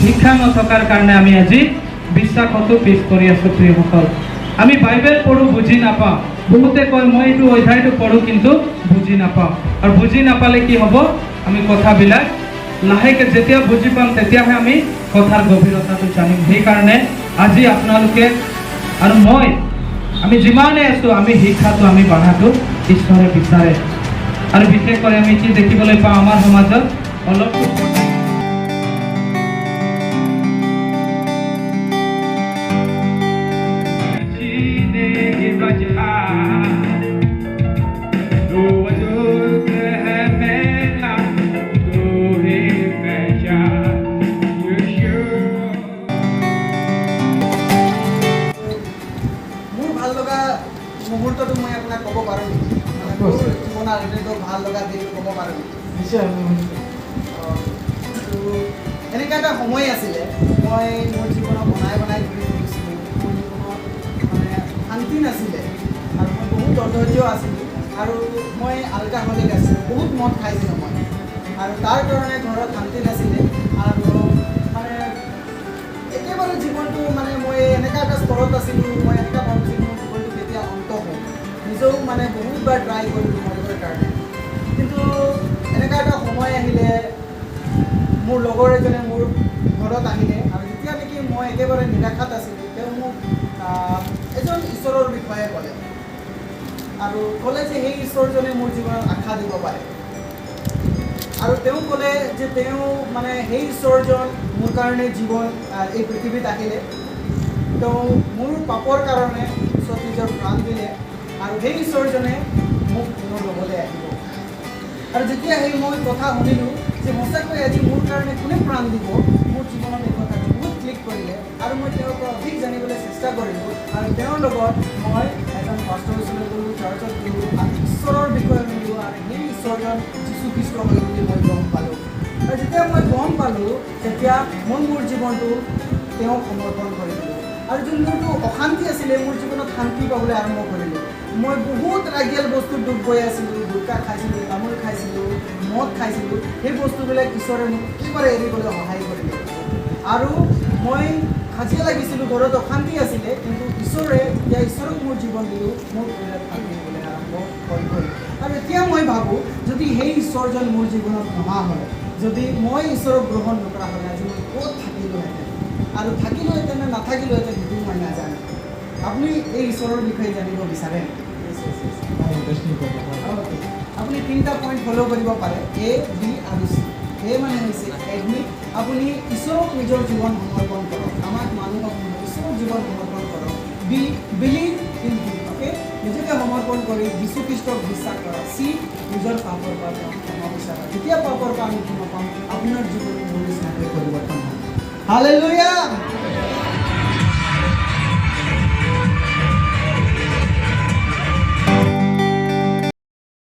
শিক্ষা নথকাৰ কাৰণে আমি আজি বিশ্বাসত পিছ কৰি আছোঁ। প্ৰিয়সকল, আমি বাইবেল পঢ়ো বুজি নাপাওঁ। বহুতে কয় মই এইটো অধ্যায়টো পঢ়ো কিন্তু বুজি নাপাওঁ। আৰু বুজি নাপালে কি হ'ব, আমি কথাবিলাক লাহেকৈ যেতিয়া বুজি পাম তেতিয়াহে আমি কথাৰ গভীৰতাটো জানিম। সেইকাৰণে আজি আপোনালোকে আৰু মই আমি যিমানে আছোঁ আমি শিক্ষাটো আমি বঢ়াটো ঈশ্বৰে বিচাৰে। আৰু বিশেষকৈ আমি কি দেখিবলৈ পাওঁ আমাৰ সমাজত অলপ মুহূৰ্তটো মই আপোনাক ক'ব পাৰোঁ নেকি? মানে মোৰ জীৱনৰ আটাইতকৈ ভাল লগা দিনটো ক'ব পাৰোঁ নেকি? নিশ্চয় এনেকুৱা এটা সময় আছিলে, মই মোৰ জীৱনত বনাই ঘূৰি ফুৰিছিলোঁ। মোৰ জীৱনত মানে শান্তি নাছিলে আৰু মই বহুত অধৈৰ্য আছিলোঁ আৰু মই আলকাহলিক আছিলোঁ, বহুত মদ খাইছিলোঁ মই। আৰু তাৰ কাৰণে ঘৰত শান্তি নাছিলে আৰু মানে একেবাৰে জীৱনটো মানে মই এনেকুৱা এটা স্তৰত আছিলোঁ, মই এনেকুৱা ভাবিছিলোঁ নিজেও মানে বহুতবাৰ ট্ৰাই কৰিলোঁ মৰিবৰ কাৰণে। কিন্তু এনেকুৱা এটা সময় আহিলে, মোৰ লগৰ এজনে মোৰ ঘৰত আহিলে আৰু যেতিয়া নেকি মই একেবাৰে নিৰাশাত আছিলোঁ, তেওঁ মোক এজন ঈশ্বৰৰ বিষয়ে ক'লে আৰু ক'লে যে সেই ঈশ্বৰজনে মোৰ জীৱনত আশা দিব পাৰে। আৰু তেওঁ ক'লে যে তেওঁ মানে সেই ঈশ্বৰজন মোৰ কাৰণে জীৱন এই পৃথিৱীত আহিলে, তেওঁ মোৰ পাপৰ কাৰণে ঈশ্বৰ নিজৰ প্ৰাণ দিলে আৰু সেই ঈশ্বৰজনে মোক পুনৰ ল'বলৈ আহিব। আৰু যেতিয়া সেই মই কথা শুনিলোঁ যে সঁচাকৈ আজি মোৰ কাৰণে কোনে প্ৰাণ দিব, মোৰ জীৱনত এই কথাটো বহুত ক্লিক কৰিলে আৰু মই তেওঁৰ পৰা অধিক জানিবলৈ চেষ্টা কৰিলোঁ। আৰু তেওঁৰ লগত মই এজন পাষ্টৰৰ ওচৰলৈ গ'লোঁ, চাৰ্চত গ'লোঁ আৰু ঈশ্বৰৰ বিষয়ে শুনিলোঁ আৰু সেই ঈশ্বৰজন যীশুখ্ৰীষ্ট হয় বুলি মই গম পালোঁ। আৰু যেতিয়া মই গম পালোঁ তেতিয়া মই মোৰ জীৱনটো তেওঁক সমৰ্পণ কৰি দিলোঁ। আৰু যোনটো অশান্তি আছিলে মোৰ জীৱনত শান্তি পাবলৈ আৰম্ভ কৰিলোঁ। মই বহুত ৰাগিয়াল বস্তুত ডুব গৈ আছিলোঁ, গুটখা খাইছিলোঁ, তামোল খাইছিলোঁ, মদ খাইছিলোঁ। সেই বস্তুবিলাক ঈশ্বৰে মোক একেবাৰে এৰিবলৈ সহায় কৰিলে। আৰু মই কাজিয়া লাগিছিলোঁ, ঘৰত অশান্তি আছিলে, কিন্তু ঈশ্বৰে যেতিয়া ঈশ্বৰক মোৰ জীৱন দিলোঁ, মোৰ পৰিয়াল শান্তি হ'বলৈ আৰম্ভ হৈ গ'ল। আৰু এতিয়া মই ভাবোঁ যদি সেই ঈশ্বৰজন মোৰ জীৱনত নহা হয়, যদি মই ঈশ্বৰক গ্ৰহণ নকৰা হ'লে আজি মই ক'ত থাকিলোহেঁতেন আৰু থাকিলোহেঁতেন নে নাথাকিলোহেঁতেন সেইটো মই নাজানো। আপুনি এই ঈশ্বৰৰ বিষয়ে জানিব বিচাৰে? আপুনি 3টা পইণ্ট ফ'ল' কৰিব পাৰে, A, B আৰু C। A মানে হৈছে এডমিট, আপুনি ঈশ্বৰক নিজৰ জীৱন সমৰ্পণ কৰক, আমাক মানুহক ঈশ্বৰক জীৱন সমৰ্পণ কৰক। B, believe in him, okay, নিজকে সমৰ্পণ কৰি যীশুখ্ৰীষ্টক বিশ্বাস কৰা। C, নিজৰ পাপৰ পৰা ক্ষমা বিচাৰা। যেতিয়া পাপৰ পৰা আমি ক্ষমা পাম আপোনাৰ জীৱন মোৰ নিচিনাকৈ পৰিৱৰ্তন হ'ব। হালেলুয়া।